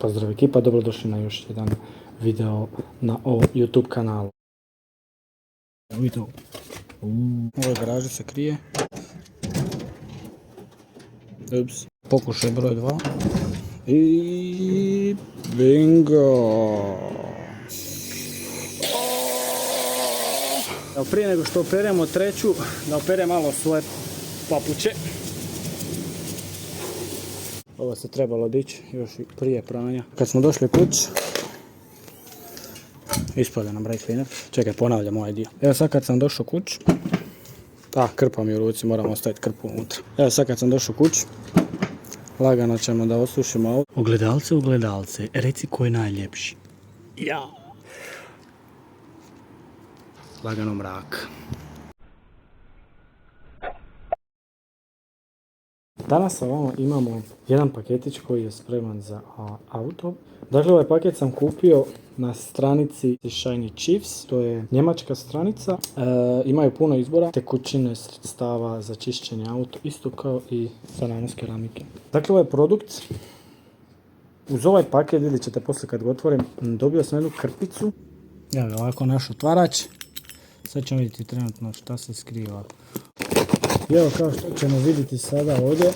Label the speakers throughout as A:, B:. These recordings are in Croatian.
A: Pozdrav ekipa, dobrodošli na još jedan video na ovom YouTube kanalu. Vidite ovo. U ovoj garaži se krije. Ups. Pokušaj broj 2. I bingo! Prije nego što operemo treću, da opere malo svoje papuče. Ovo se trebalo dići još i prije pranja. Kad smo došli kući, ispada nam brake cleaner. Čekaj, ponavljam ovaj dio. Evo sad kad sam došao kući, krpa mi u ruci, moram ostaviti krpu unutra. Evo sad kad sam došao kući, lagano ćemo da osušimo ovo. Ogledalce, reci ko je najljepši. Ja! Lagano mrak. Danas ovamo imamo jedan paketić koji je spreman za auto. Dakle, ovaj paket sam kupio na stranici Shiny Chiefs, to je njemačka stranica. Imaju puno izbora, tekućine, sredstava za čišćenje auto, isto kao i za nanos keramike. Dakle, ovaj produkt, uz ovaj paket, vidjet ćete poslije kad ga otvorim, dobio sam jednu krpicu. Evo ovako naš otvarač. Sad ćemo vidjeti trenutno šta se skriva. I evo kao što ćemo vidjeti sada ovdje,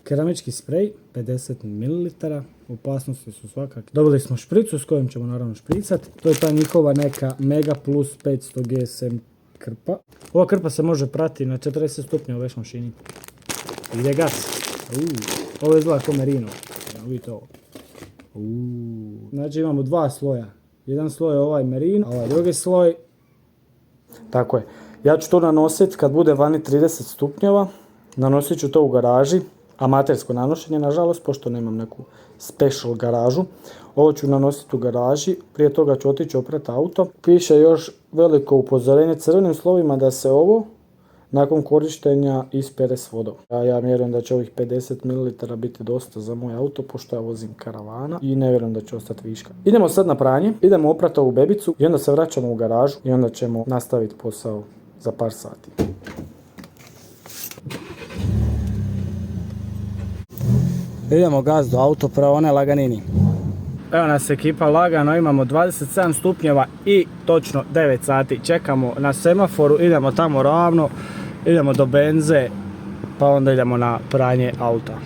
A: keramički sprej, 50 ml, opasnosti su svakakve. Dobili smo špricu s kojom ćemo naravno špricati. To je ta njihova neka Mega Plus 500 GSM krpa. Ova krpa se može prati na 40 stupnja u veš mašini. Ide gas. Ovo izgleda kao merino. Vidite ovo. Znači imamo dva sloja. Jedan sloj je ovaj merin, a ovaj drugi sloj. Tako je. Ja ću to nanositi kad bude vani 30 stupnjeva. Nanosit ću to u garaži. Amatersko nanošenje, nažalost, pošto nemam neku special garažu. Ovo ću nanositi u garaži. Prije toga ću otići oprati auto. Piše još veliko upozorenje crvenim slovima da se ovo nakon korištenja ispere s vodom. Ja vjerujem da će ovih 50 ml biti dosta za moj auto, pošto ja vozim karavana i ne vjerujem da će ostati viška. Idemo sad na pranje, idemo oprati ovu bebicu i onda se vraćamo u garažu i onda ćemo nastaviti posao za par sati. Idemo gaz do autopraone laganini. Evo nas ekipa, lagano, imamo 27 stupnjeva i točno 9 sati. Čekamo na semaforu, idemo tamo ravno, idemo do benze, pa onda idemo na pranje auta.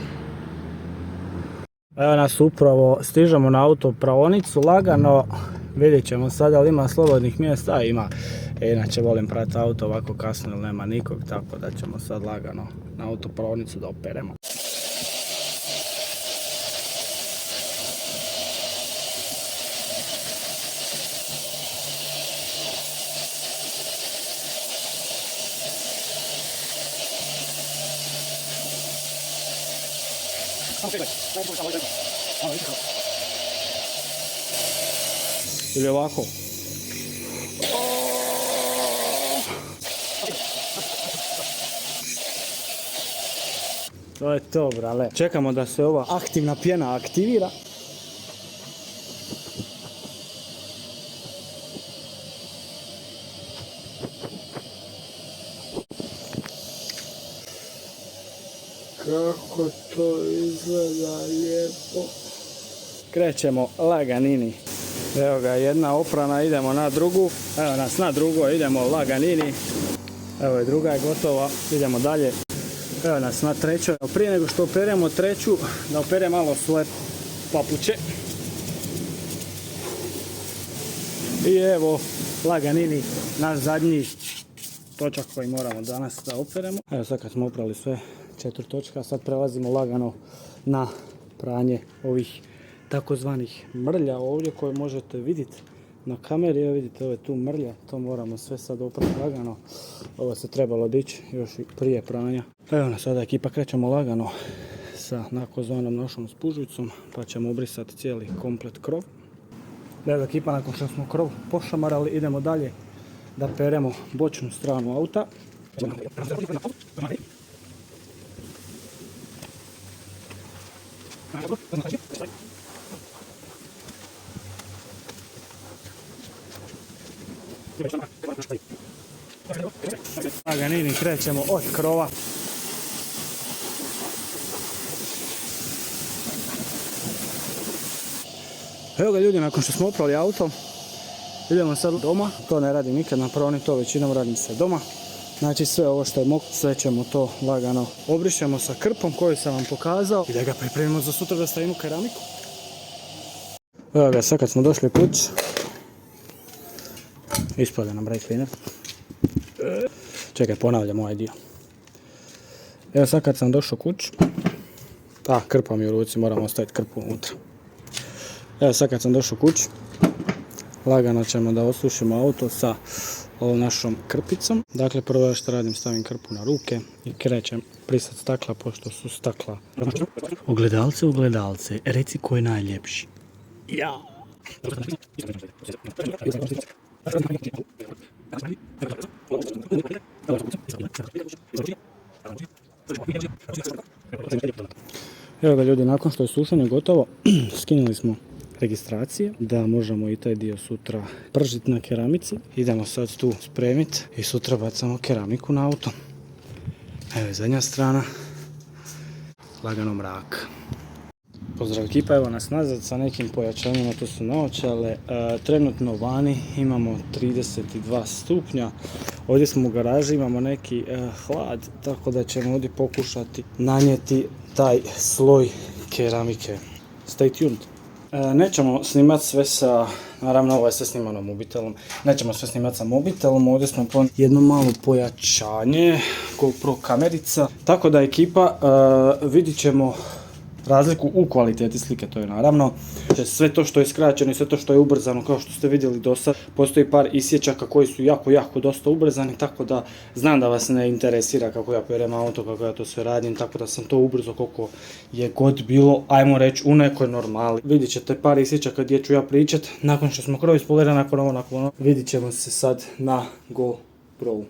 A: Evo nas upravo, stižemo na autopraonicu, lagano, vidjet ćemo sada ali ima slobodnih mjesta, ima. Inače volim prati auto ovako kasno jer nema nikog, tako da ćemo sad lagano na autopraonicu da operemo. Ili ovako. To je to, brale. Čekamo da se ova aktivna pjena aktivira. Kako to izgleda lijepo. Krećemo laganini. Evo ga, jedna oprana, idemo na drugu. Evo nas na drugo, idemo laganini. Evo je druga je gotova, idemo dalje. Evo nas na trećoj. Prije nego što operemo treću, da opere malo svoje papuče. I evo laganini, naš zadnji točak koji moramo danas da operemo. Evo sad kad smo oprali sve 4 točka, sad prelazimo lagano na pranje ovih takozvanih mrlja ovdje koje možete vidjeti na kameri. Evo vidite, ovo je tu mrlja, to moramo sve sad oprati lagano. Ovo se trebalo dići još i prije pranja. Evo nas sada ekipa, krećemo lagano sa takozvanom našom spužvicom, pa ćemo obrisati cijeli komplet krov. Evo ekipa, nakon što smo krov pošamarali, idemo dalje da peremo bočnu stranu auta. Laganini krećemo od krova. Evo ga ljudi, nakon što smo oprali auto, idemo sad doma. To ne radim nikad na proni, to većinom radim se doma. Znači sve ovo što je mokro, sve ćemo to lagano obrišemo sa krpom koju sam vam pokazao i da ga pripremimo za sutra da stavimo keramiku. Evo ga, sad kad smo došli kući, ispada nam brake cleaner. Čekaj, ponavljam ovaj dio. Evo sad kad sam došao kući, krpa mi u ruci, moram ostaviti krpu unutra. Evo sad kad sam došao kući, lagano ćemo da osušimo auto sa ovom našom krpicom. Dakle, prvo što radim, stavim krpu na ruke i krećem prisat stakla, pošto su stakla. Ogledalce, reci ko je najljepši. Ja! Evo ga ljudi, nakon što je sušenje gotovo, skinuli smo registracije, da možemo i taj dio sutra pržiti na keramici. Idemo sad tu spremiti i sutra bacamo keramiku na auto. Evo je zadnja strana, lagano mrak. Pozdrav ekipa, evo nas nazad sa nekim pojačanjima, to su naočale. Trenutno vani imamo 32 stupnja, ovdje smo u garaži, imamo neki hlad, tako da ćemo ovdje pokušati nanijeti taj sloj keramike. Stay tuned. Nećemo snimati sve sa, naravno ovo je sve snimano mobitelom, nećemo sve snimati sa mobitelom, ovdje smo jedno malo pojačanje, GoPro kamerica, tako da ekipa vidit ćemo razliku u kvaliteti slike, to je naravno. Sve to što je skraćeno i sve to što je ubrzano, kao što ste vidjeli do sad, postoji par isječaka koji su jako dosta ubrzani, tako da znam da vas ne interesira kako ja perem auto, kako ja to sve radim, tako da sam to ubrzo koliko je god bilo, ajmo reći, u nekoj normali. Vidit ćete par isječaka gdje ću ja pričat, nakon što smo krov ispolirali, nakon ovo, vidit ćemo se sad na GoPro-u.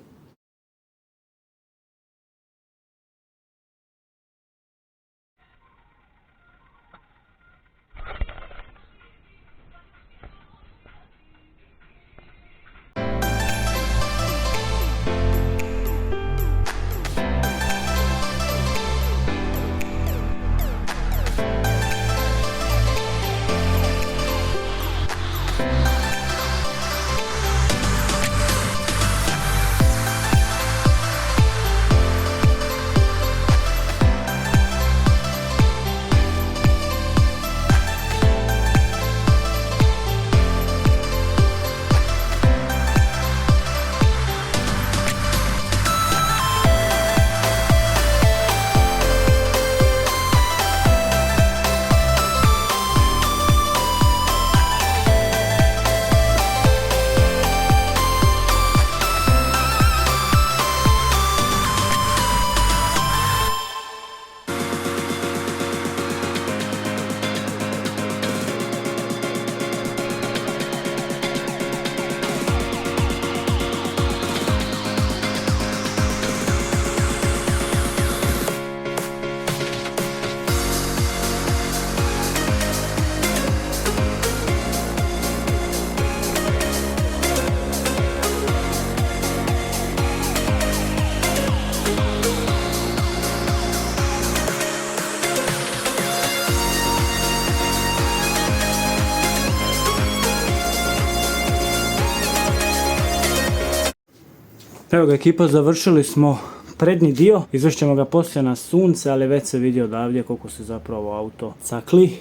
A: Evo ga ekipa, završili smo prednji dio, izvešćemo ga poslije na sunce, ali već se vidi odavdje koliko se zapravo auto cakli.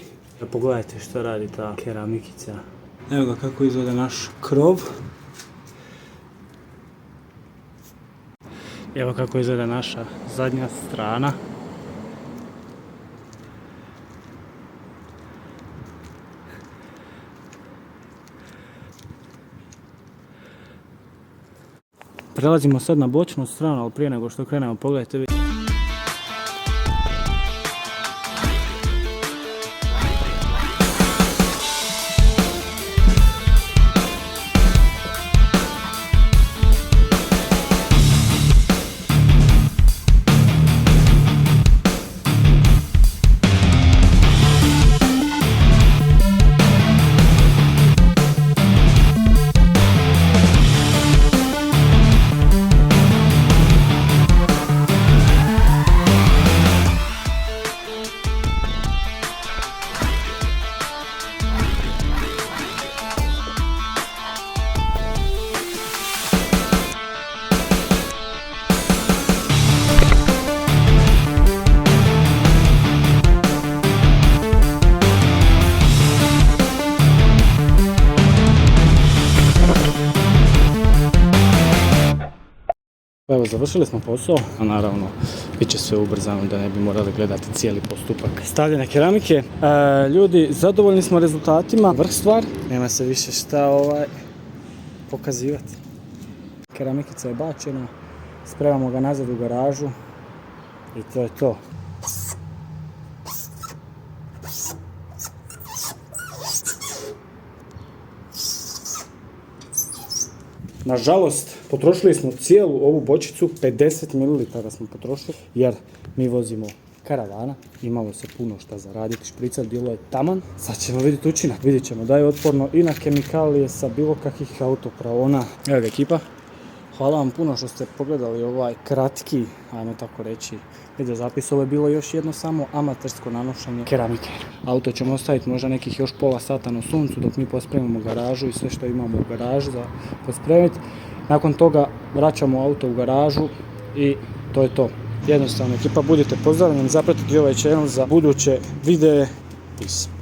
A: Pogledajte što radi ta keramikica. Evo ga kako izgleda naš krov. Evo kako izgleda naša zadnja strana. Prelazimo sad na bočnu stranu, ali prije nego što krenemo, pogledajte vi. evo završili smo posao, a naravno bit će sve ubrzano da ne bi morali gledati cijeli postupak stavljanja keramike. Ljudi, zadovoljni smo rezultatima, vrh stvar, nema se više šta pokazivati. Keramikica je bačena, spremamo ga nazad u garažu i to je to. Nažalost, potrošili smo cijelu ovu bočicu, 50 ml smo potrošili, jer mi vozimo karavana, imalo se puno šta zaraditi, špricer bilo je taman. Sad ćemo vidjeti učinak, vidjet ćemo da je otporno i na kemikalije sa bilo kakvih autopraona. Evo ga ekipa, hvala vam puno što ste pogledali ovaj kratki, ajmo tako reći, video zapis. Ovo je bilo još jedno samo amatersko nanošenje keramike. Auto ćemo ostaviti možda nekih još pola sata na suncu dok mi pospremimo garažu i sve što imamo u garažu za pospremiti. Nakon toga vraćamo auto u garažu i to je to. Jednostavno, ekipa, budite pozdravljeni, zapratite ovaj channel za buduće videe. Peace.